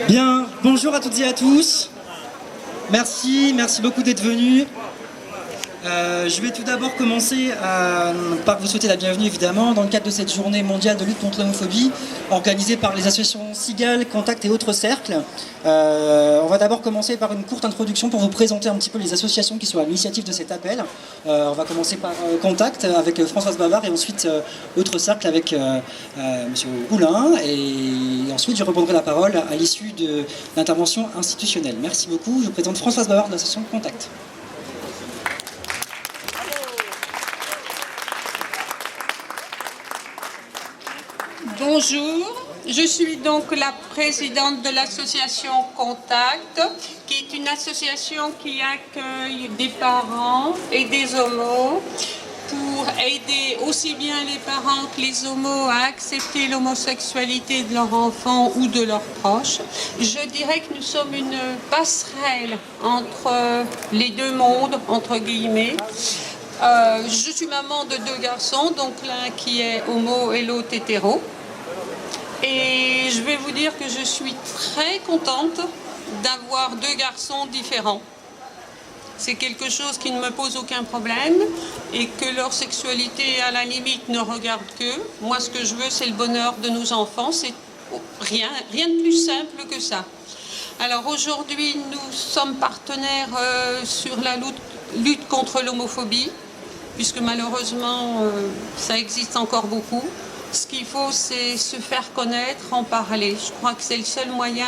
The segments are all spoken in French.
Bien, bonjour à toutes et à tous. Merci beaucoup d'être venus. Je vais tout d'abord commencer par vous souhaiter la bienvenue évidemment dans le cadre de cette journée mondiale de lutte contre l'homophobie organisée par les associations Cigale, Contact et autres cercles. On va d'abord commencer par une courte introduction pour vous présenter un petit peu les associations qui sont à l'initiative de cet appel. On va commencer par Contact avec Françoise Bavard et ensuite autres cercles avec Monsieur Oulin et ensuite je reprendrai la parole à l'issue de l'intervention institutionnelle. Merci beaucoup. Je vous présente Françoise Bavard de l'association Contact. Bonjour, je suis donc la présidente de l'association Contact, qui est une association qui accueille des parents et des homos pour aider aussi bien les parents que les homos à accepter l'homosexualité de leur enfant ou de leurs proches. Je dirais que nous sommes une passerelle entre les deux mondes, entre guillemets. Je suis maman de deux garçons, donc l'un qui est homo et l'autre hétéro. Et je vais vous dire que je suis très contente d'avoir deux garçons différents. C'est quelque chose qui ne me pose aucun problème et que leur sexualité à la limite ne regarde qu'eux. Moi ce que je veux c'est le bonheur de nos enfants, c'est rien de plus simple que ça. Alors aujourd'hui nous sommes partenaires sur la lutte contre l'homophobie, puisque malheureusement ça existe encore beaucoup. Ce qu'il faut, c'est se faire connaître, en parler. Je crois que c'est le seul moyen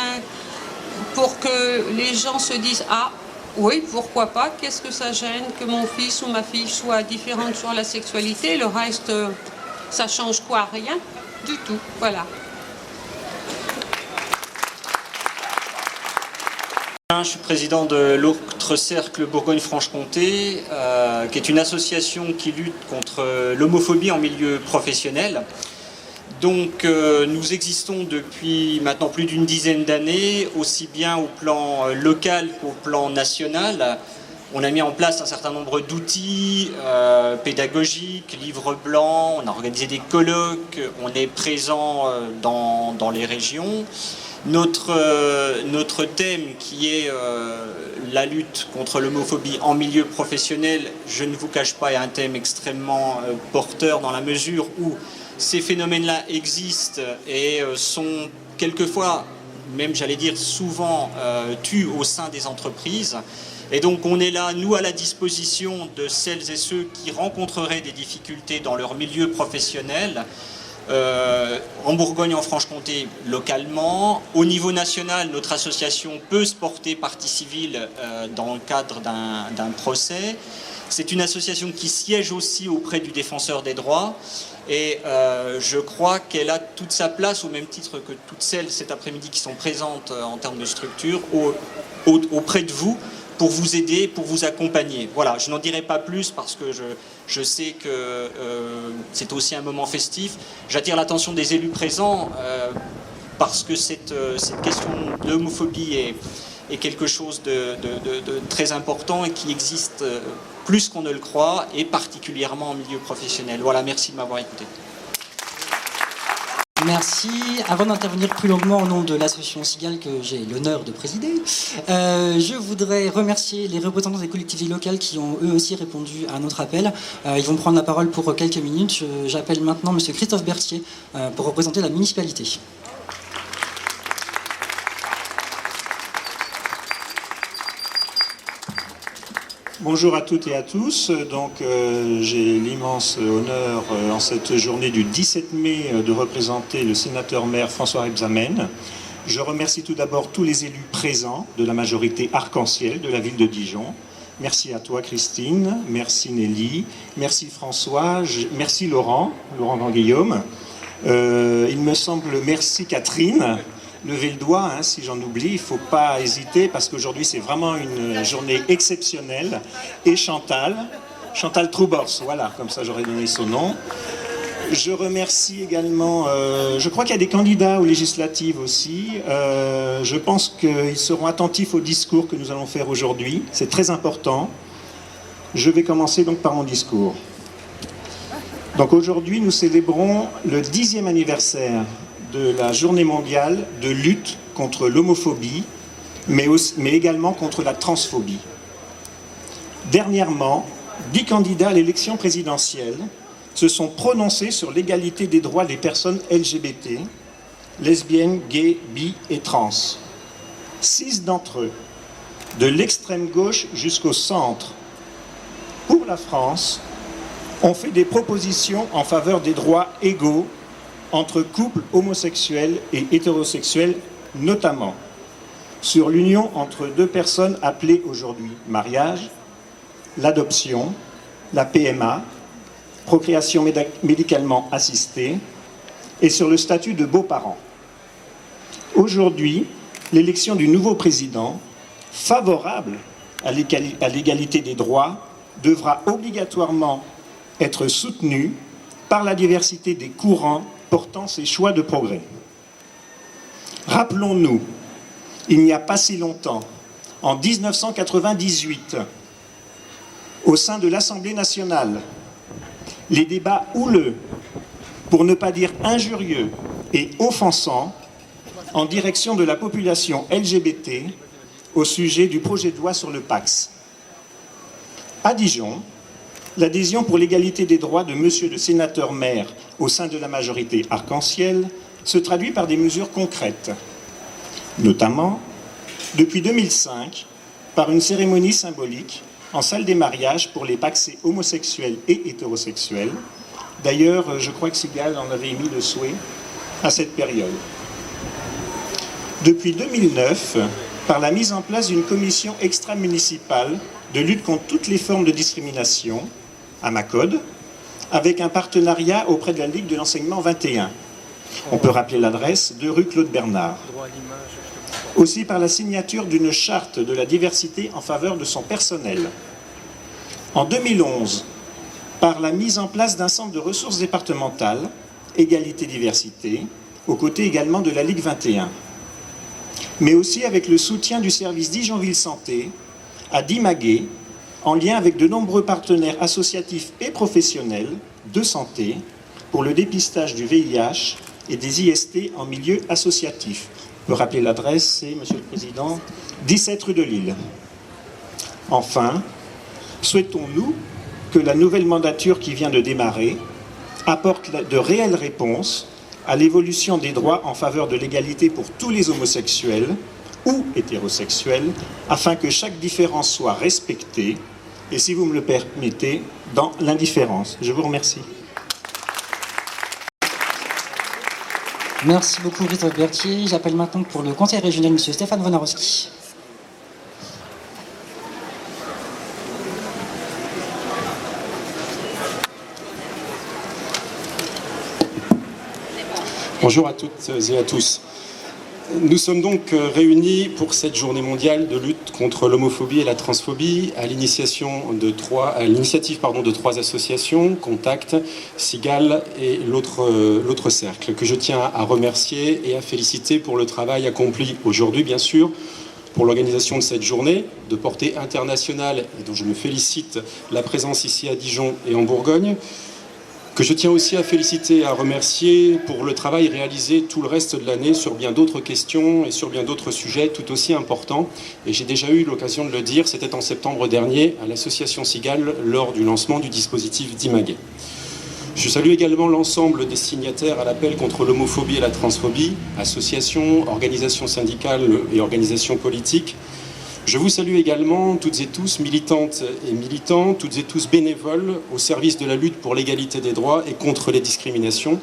pour que les gens se disent « Ah, oui, pourquoi pas, qu'est-ce que ça gêne que mon fils ou ma fille soit différente sur la sexualité ?» Le reste, ça change quoi? Rien du tout, voilà. Je suis président de l'autre cercle Bourgogne-Franche-Comté, qui est une association qui lutte contre l'homophobie en milieu professionnel. Donc nous existons depuis maintenant plus d'une dizaine d'années, aussi bien au plan local qu'au plan national. On a mis en place un certain nombre d'outils pédagogiques, livres blancs, on a organisé des colloques, on est présent dans les régions. Notre thème qui est la lutte contre l'homophobie en milieu professionnel, je ne vous cache pas, est un thème extrêmement porteur dans la mesure où ces phénomènes-là existent et sont quelquefois, même j'allais dire souvent, tués au sein des entreprises. Et donc on est là, nous, à la disposition de celles et ceux qui rencontreraient des difficultés dans leur milieu professionnel, en Bourgogne, en Franche-Comté, localement. Au niveau national, notre association peut se porter partie civile dans le cadre d'un procès. C'est une association qui siège aussi auprès du défenseur des droits et je crois qu'elle a toute sa place, au même titre que toutes celles cet après-midi qui sont présentes en termes de structure, auprès de vous, pour vous aider, pour vous accompagner. Voilà, je n'en dirai pas plus parce que je sais que c'est aussi un moment festif. J'attire l'attention des élus présents parce que cette question de l'homophobie est quelque chose de très important et qui existe plus qu'on ne le croit, et particulièrement en milieu professionnel. Voilà, merci de m'avoir écouté. Merci. Avant d'intervenir plus longuement au nom de l'association Cigale que j'ai l'honneur de présider, je voudrais remercier les représentants des collectivités locales qui ont eux aussi répondu à notre appel. Ils vont prendre la parole pour quelques minutes. J'appelle maintenant Monsieur Christophe Berthier pour représenter la municipalité. Bonjour à toutes et à tous. Donc, j'ai l'immense honneur en cette journée du 17 mai de représenter le sénateur-maire François Rebsamen. Je remercie tout d'abord tous les élus présents de la majorité arc-en-ciel de la ville de Dijon. Merci à toi Christine, merci Nelly, merci François, merci Laurent Grand-Guillaume. Il me semble merci Catherine. Levez le doigt, hein, si j'en oublie, il ne faut pas hésiter parce qu'aujourd'hui c'est vraiment une journée exceptionnelle. Et Chantal Troubors, voilà, comme ça j'aurais donné son nom. Je remercie également, je crois qu'il y a des candidats aux législatives aussi. Je pense qu'ils seront attentifs au discours que nous allons faire aujourd'hui. C'est très important. Je vais commencer donc par mon discours. Donc aujourd'hui nous célébrons le 10e anniversaire de la journée mondiale de lutte contre l'homophobie, mais également contre la transphobie. Dernièrement, 10 candidats à l'élection présidentielle se sont prononcés sur l'égalité des droits des personnes LGBT, lesbiennes, gays, bi et trans. 6 d'entre eux, de l'extrême gauche jusqu'au centre, pour la France, ont fait des propositions en faveur des droits égaux entre couples homosexuels et hétérosexuels, notamment sur l'union entre 2 personnes appelées aujourd'hui mariage, l'adoption, la PMA, procréation médicalement assistée, et sur le statut de beaux-parents. Aujourd'hui, l'élection du nouveau président, favorable à l'égalité des droits, devra obligatoirement être soutenue par la diversité des courants portant ces choix de progrès. Rappelons-nous, il n'y a pas si longtemps, en 1998, au sein de l'Assemblée nationale, les débats houleux, pour ne pas dire injurieux et offensants, en direction de la population LGBT au sujet du projet de loi sur le PACS. À Dijon, l'adhésion pour l'égalité des droits de monsieur le sénateur-maire au sein de la majorité arc-en-ciel se traduit par des mesures concrètes, notamment, depuis 2005, par une cérémonie symbolique en salle des mariages pour les pacsés homosexuels et hétérosexuels. D'ailleurs, je crois que Sigal en avait émis le souhait à cette période. Depuis 2009, par la mise en place d'une commission extra-municipale de lutte contre toutes les formes de discrimination, à Macode, avec un partenariat auprès de la Ligue de l'enseignement 21. On peut rappeler l'adresse, 2 rue Claude Bernard. Aussi par la signature d'une charte de la diversité en faveur de son personnel. En 2011, par la mise en place d'un centre de ressources départementales, égalité-diversité, aux côtés également de la Ligue 21. Mais aussi avec le soutien du service Dijonville Santé à Dimaguet, en lien avec de nombreux partenaires associatifs et professionnels de santé pour le dépistage du VIH et des IST en milieu associatif. On peut rappeler l'adresse, c'est, Monsieur le Président, 17 rue de Lille. Enfin, souhaitons-nous que la nouvelle mandature qui vient de démarrer apporte de réelles réponses à l'évolution des droits en faveur de l'égalité pour tous les homosexuels ou hétérosexuels, afin que chaque différence soit respectée, et si vous me le permettez, dans l'indifférence. Je vous remercie. Merci beaucoup, Christophe Berthier. J'appelle maintenant pour le conseil régional, M. Stéphane Wojnarowski. Bonjour à toutes et à tous. Nous sommes donc réunis pour cette journée mondiale de lutte contre l'homophobie et la transphobie à l'initiative de 3 associations, Contact, Sigal et l'autre cercle, que je tiens à remercier et à féliciter pour le travail accompli aujourd'hui, bien sûr, pour l'organisation de cette journée de portée internationale et dont je me félicite la présence ici à Dijon et en Bourgogne, que je tiens aussi à féliciter et à remercier pour le travail réalisé tout le reste de l'année sur bien d'autres questions et sur bien d'autres sujets tout aussi importants. Et j'ai déjà eu l'occasion de le dire, c'était en septembre dernier à l'association Sigal lors du lancement du dispositif Dimaguet. Je salue également l'ensemble des signataires à l'appel contre l'homophobie et la transphobie, associations, organisations syndicales et organisations politiques. Je vous salue également toutes et tous, militantes et militants, toutes et tous bénévoles au service de la lutte pour l'égalité des droits et contre les discriminations.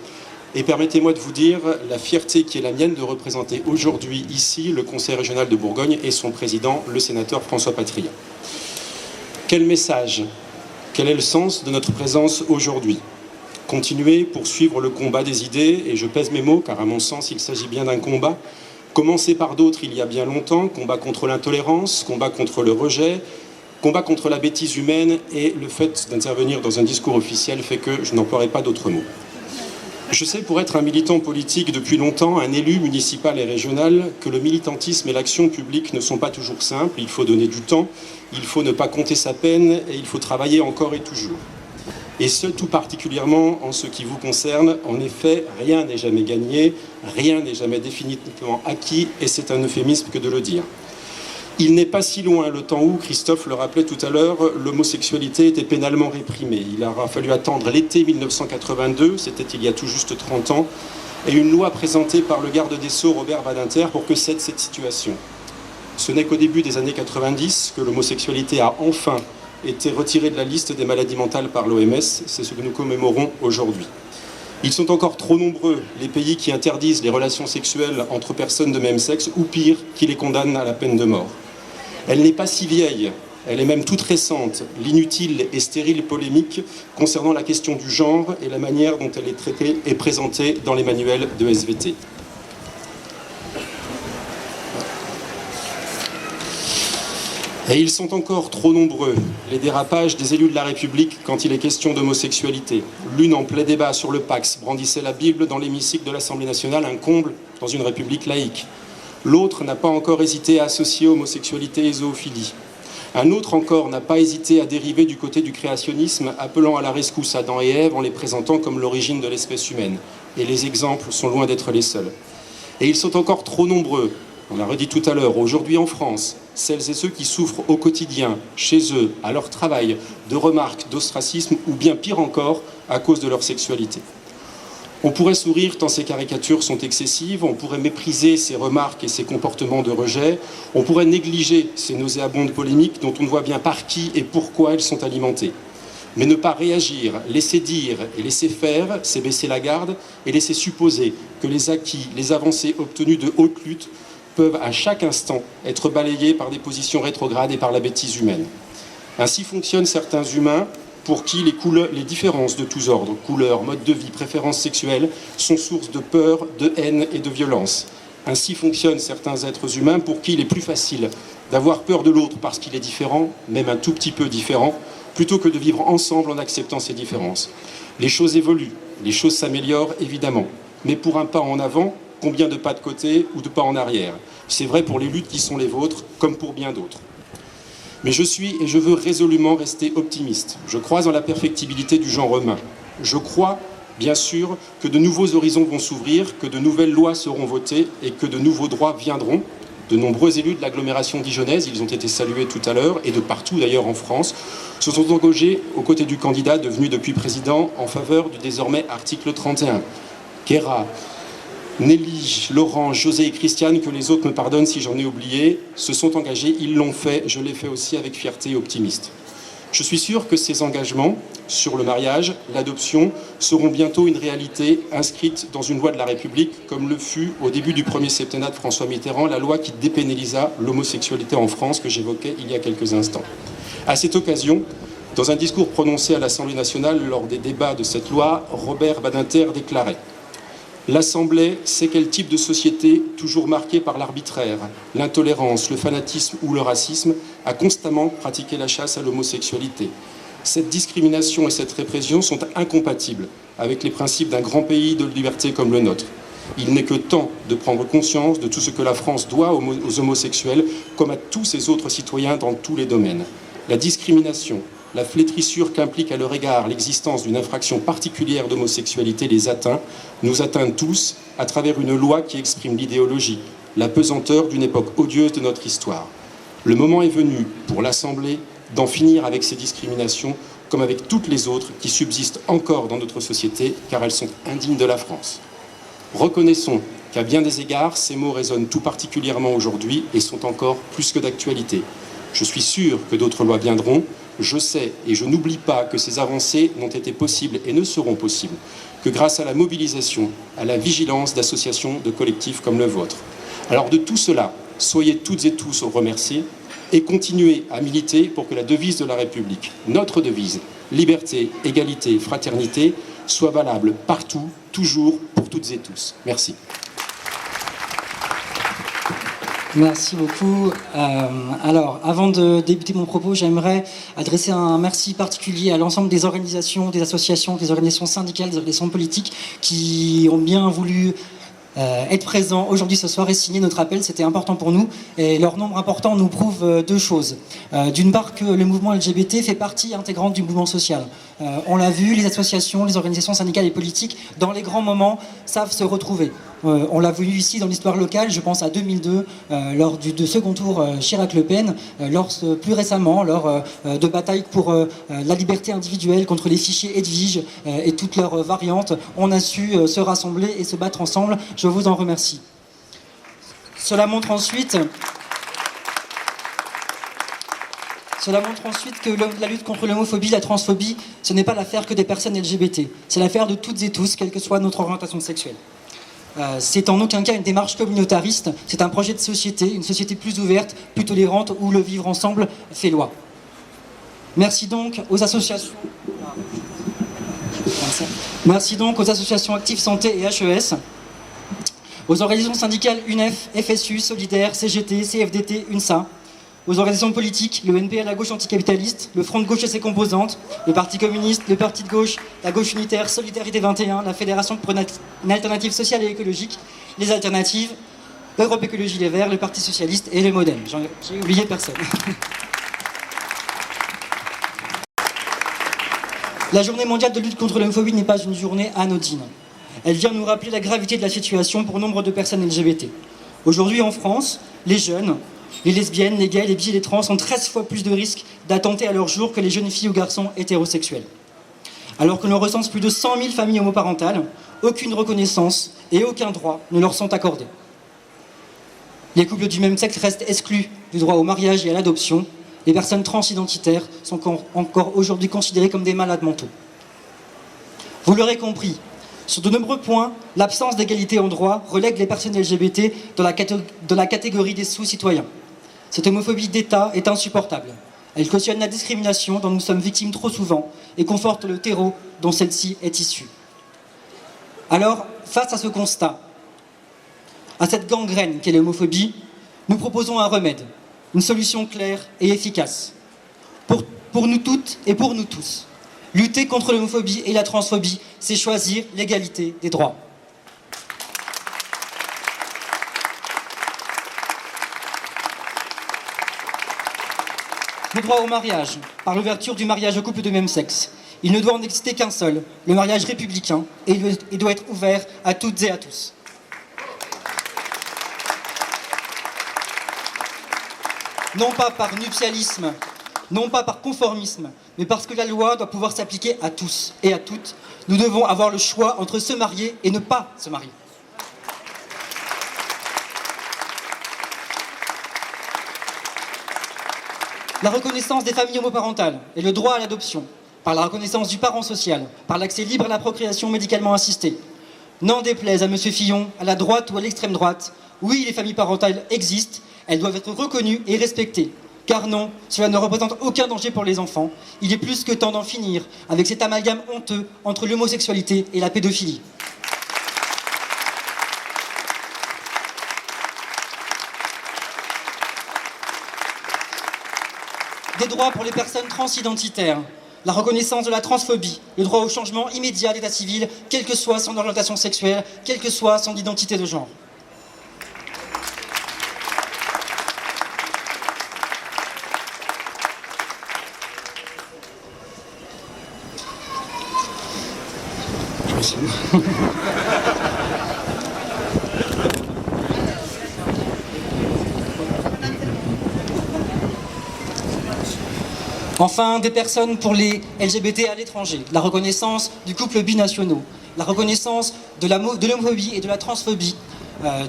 Et permettez-moi de vous dire la fierté qui est la mienne de représenter aujourd'hui ici le Conseil régional de Bourgogne et son président, le sénateur François Patria. Quel message, quel est le sens de notre présence aujourd'hui? Continuer, poursuivre le combat des idées, et je pèse mes mots car à mon sens il s'agit bien d'un combat, commencé par d'autres il y a bien longtemps, combat contre l'intolérance, combat contre le rejet, combat contre la bêtise humaine, et le fait d'intervenir dans un discours officiel fait que je n'emploierai pas d'autres mots. Je sais pour être un militant politique depuis longtemps, un élu municipal et régional, que le militantisme et l'action publique ne sont pas toujours simples, il faut donner du temps, il faut ne pas compter sa peine et il faut travailler encore et toujours. et ce tout particulièrement en ce qui vous concerne. En effet, rien n'est jamais gagné, rien n'est jamais définitivement acquis, et c'est un euphémisme que de le dire. Il n'est pas si loin le temps où, Christophe le rappelait tout à l'heure, l'homosexualité était pénalement réprimée. Il aura fallu attendre l'été 1982, c'était il y a tout juste 30 ans, et une loi présentée par le garde des Sceaux, Robert Badinter, pour que cède cette situation. Ce n'est qu'au début des années 90 que l'homosexualité a enfin été retirée de la liste des maladies mentales par l'OMS. C'est ce que nous commémorons aujourd'hui. Ils sont encore trop nombreux, les pays qui interdisent les relations sexuelles entre personnes de même sexe, ou pire, qui les condamnent à la peine de mort. Elle n'est pas si vieille, elle est même toute récente, l'inutile et stérile polémique concernant la question du genre et la manière dont elle est traitée et présentée dans les manuels de SVT. Et ils sont encore trop nombreux, les dérapages des élus de la République quand il est question d'homosexualité. L'une en plein débat sur le Pacs brandissait la Bible dans l'hémicycle de l'Assemblée nationale, un comble dans une République laïque. L'autre n'a pas encore hésité à associer homosexualité et zoophilie. Un autre encore n'a pas hésité à dériver du côté du créationnisme, appelant à la rescousse Adam et Ève en les présentant comme l'origine de l'espèce humaine. Et les exemples sont loin d'être les seuls. Et ils sont encore trop nombreux, on l'a redit tout à l'heure, aujourd'hui en France, celles et ceux qui souffrent au quotidien, chez eux, à leur travail, de remarques, d'ostracisme ou bien pire encore, à cause de leur sexualité. On pourrait sourire tant ces caricatures sont excessives, on pourrait mépriser ces remarques et ces comportements de rejet, on pourrait négliger ces nauséabondes polémiques dont on ne voit bien par qui et pourquoi elles sont alimentées. Mais ne pas réagir, laisser dire et laisser faire, c'est baisser la garde et laisser supposer que les acquis, les avancées obtenues de haute lutte peuvent à chaque instant être balayés par des positions rétrogrades et par la bêtise humaine. Ainsi fonctionnent certains humains pour qui les différences de tous ordres, couleurs, modes de vie, préférences sexuelles, sont source de peur, de haine et de violence. Ainsi fonctionnent certains êtres humains pour qui il est plus facile d'avoir peur de l'autre parce qu'il est différent, même un tout petit peu différent, plutôt que de vivre ensemble en acceptant ces différences. Les choses évoluent, les choses s'améliorent évidemment, mais pour un pas en avant, combien de pas de côté ou de pas en arrière? C'est vrai pour les luttes qui sont les vôtres, comme pour bien d'autres. Mais je suis et je veux résolument rester optimiste. Je crois en la perfectibilité du genre humain. Je crois, bien sûr, que de nouveaux horizons vont s'ouvrir, que de nouvelles lois seront votées et que de nouveaux droits viendront. De nombreux élus de l'agglomération dijonnaise, ils ont été salués tout à l'heure, et de partout d'ailleurs en France, se sont engagés aux côtés du candidat devenu depuis président en faveur du désormais article 31. Kéra, Nelly, Laurent, José et Christiane, que les autres me pardonnent si j'en ai oublié, se sont engagés, ils l'ont fait, je l'ai fait aussi avec fierté et optimiste. Je suis sûr que ces engagements sur le mariage, l'adoption, seront bientôt une réalité inscrite dans une loi de la République, comme le fut au début du premier septennat de François Mitterrand, la loi qui dépénalisa l'homosexualité en France que j'évoquais il y a quelques instants. À cette occasion, dans un discours prononcé à l'Assemblée nationale lors des débats de cette loi, Robert Badinter déclarait « L'Assemblée sait quel type de société, toujours marquée par l'arbitraire, l'intolérance, le fanatisme ou le racisme, a constamment pratiqué la chasse à l'homosexualité. Cette discrimination et cette répression sont incompatibles avec les principes d'un grand pays de liberté comme le nôtre. Il n'est que temps de prendre conscience de tout ce que la France doit aux homosexuels, comme à tous ses autres citoyens dans tous les domaines. La discrimination, la flétrissure qu'implique à leur égard l'existence d'une infraction particulière d'homosexualité les atteint, nous atteint tous à travers une loi qui exprime l'idéologie, la pesanteur d'une époque odieuse de notre histoire. Le moment est venu pour l'Assemblée d'en finir avec ces discriminations, comme avec toutes les autres qui subsistent encore dans notre société, car elles sont indignes de la France. Reconnaissons qu'à bien des égards, ces mots résonnent tout particulièrement aujourd'hui et sont encore plus que d'actualité. Je suis sûr que d'autres lois viendront. Je sais et je n'oublie pas que ces avancées n'ont été possibles et ne seront possibles que grâce à la mobilisation, à la vigilance d'associations, de collectifs comme le vôtre. Alors de tout cela, soyez toutes et tous remerciés et continuez à militer pour que la devise de la République, notre devise, liberté, égalité, fraternité, soit valable partout, toujours, pour toutes et tous. Merci. Merci beaucoup. Alors, avant de débuter mon propos, j'aimerais adresser un merci particulier à l'ensemble des organisations, des associations, des organisations syndicales, des organisations politiques qui ont bien voulu être présents aujourd'hui ce soir et signer notre appel. C'était important pour nous et leur nombre important nous prouve deux choses. D'une part, que le mouvement LGBT fait partie intégrante du mouvement social. On l'a vu, les associations, les organisations syndicales et politiques, dans les grands moments, savent se retrouver. On l'a vu ici dans l'histoire locale, je pense à 2002, lors du second tour Chirac-Le Pen, plus récemment, lors de batailles pour la liberté individuelle contre les fichiers Edwige et toutes leurs variantes. On a su se rassembler et se battre ensemble. Je vous en remercie. Cela montre ensuite que la lutte contre l'homophobie, la transphobie, ce n'est pas l'affaire que des personnes LGBT. C'est l'affaire de toutes et tous, quelle que soit notre orientation sexuelle. C'est en aucun cas une démarche communautariste, c'est un projet de société, une société plus ouverte, plus tolérante, où le vivre ensemble fait loi. Merci donc aux associations. Merci donc aux associations Active Santé et HES, aux organisations syndicales UNEF, FSU, Solidaire, CGT, CFDT, UNSA, aux organisations politiques, le NPA, la gauche anticapitaliste, le Front de gauche et ses composantes, le Parti communiste, le Parti de gauche, la gauche unitaire, Solidarité 21, la Fédération pour une alternative sociale et écologique, les alternatives, l'Europe Écologie Les Verts, le Parti socialiste et le Modem. J'ai oublié personne. La journée mondiale de lutte contre l'homophobie n'est pas une journée anodine. Elle vient nous rappeler la gravité de la situation pour nombre de personnes LGBT. Aujourd'hui en France, les jeunes, les lesbiennes, les gays, les bi et les trans ont 13 fois plus de risques d'attenter à leur jour que les jeunes filles ou garçons hétérosexuels. Alors que l'on recense plus de 100 000 familles homoparentales, aucune reconnaissance et aucun droit ne leur sont accordés. Les couples du même sexe restent exclus du droit au mariage et à l'adoption. Les personnes transidentitaires sont encore aujourd'hui considérées comme des malades mentaux. Vous l'aurez compris, sur de nombreux points, l'absence d'égalité en droit relègue les personnes LGBT dans la catégorie des sous-citoyens. Cette homophobie d'État est insupportable. Elle cautionne la discrimination dont nous sommes victimes trop souvent et conforte le terreau dont celle-ci est issue. Alors, face à ce constat, à cette gangrène qu'est l'homophobie, nous proposons un remède, une solution claire et efficace. Pour nous toutes et pour nous tous, lutter contre l'homophobie et la transphobie, c'est choisir l'égalité des droits. Le droit au mariage, par l'ouverture du mariage aux couples de même sexe. Il ne doit en exister qu'un seul, le mariage républicain, et il doit être ouvert à toutes et à tous. Non pas par nuptialisme, non pas par conformisme, mais parce que la loi doit pouvoir s'appliquer à tous et à toutes. Nous devons avoir le choix entre se marier et ne pas se marier. La reconnaissance des familles homoparentales et le droit à l'adoption, par la reconnaissance du parent social, par l'accès libre à la procréation médicalement assistée. N'en déplaise à M. Fillon, à la droite ou à l'extrême droite, oui, les familles parentales existent, elles doivent être reconnues et respectées. Car non, cela ne représente aucun danger pour les enfants. Il est plus que temps d'en finir avec cet amalgame honteux entre l'homosexualité et la pédophilie. Des droits pour les personnes transidentitaires, la reconnaissance de la transphobie, le droit au changement immédiat d'état civil, quelle que soit son orientation sexuelle, quelle que soit son identité de genre. Enfin, des personnes pour les LGBT à l'étranger, la reconnaissance du couple binationaux, la reconnaissance de l'homophobie et de la transphobie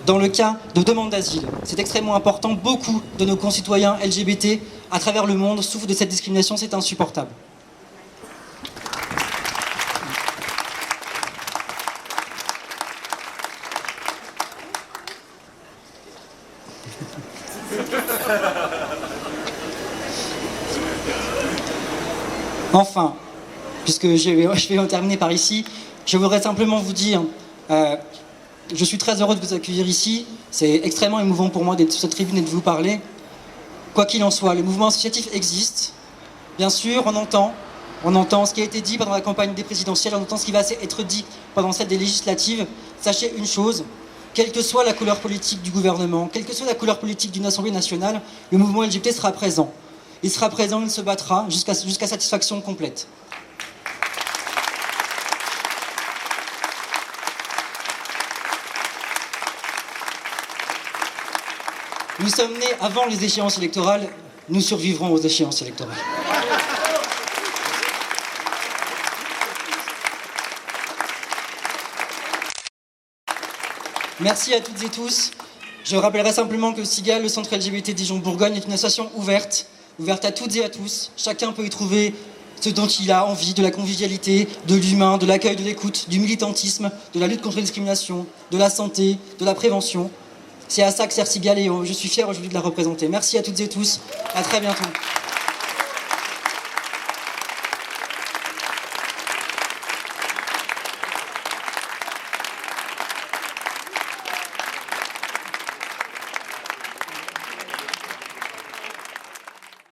dans le cas de demande d'asile. C'est extrêmement important. Beaucoup de nos concitoyens LGBT à travers le monde souffrent de cette discrimination, c'est insupportable. Enfin, puisque je vais en terminer par ici, je voudrais simplement vous dire, je suis très heureux de vous accueillir ici, c'est extrêmement émouvant pour moi d'être sur cette tribune et de vous parler. Quoi qu'il en soit, le mouvement associatif existe. Bien sûr, on entend ce qui a été dit pendant la campagne des présidentielles, on entend ce qui va être dit pendant celle des législatives. Sachez une chose, quelle que soit la couleur politique du gouvernement, quelle que soit la couleur politique d'une assemblée nationale, le mouvement LGBT sera présent. Il sera présent, il se battra jusqu'à satisfaction complète. Nous sommes nés avant les échéances électorales, nous survivrons aux échéances électorales. Merci à toutes et tous. Je rappellerai simplement que SIGAL, le Centre LGBT Dijon-Bourgogne, est une association ouverte à toutes et à tous. Chacun peut y trouver ce dont il a envie, de la convivialité, de l'humain, de l'accueil, de l'écoute, du militantisme, de la lutte contre la discrimination, de la santé, de la prévention. C'est à ça que sert SIGAL et je suis fier aujourd'hui de la représenter. Merci à toutes et tous, à très bientôt.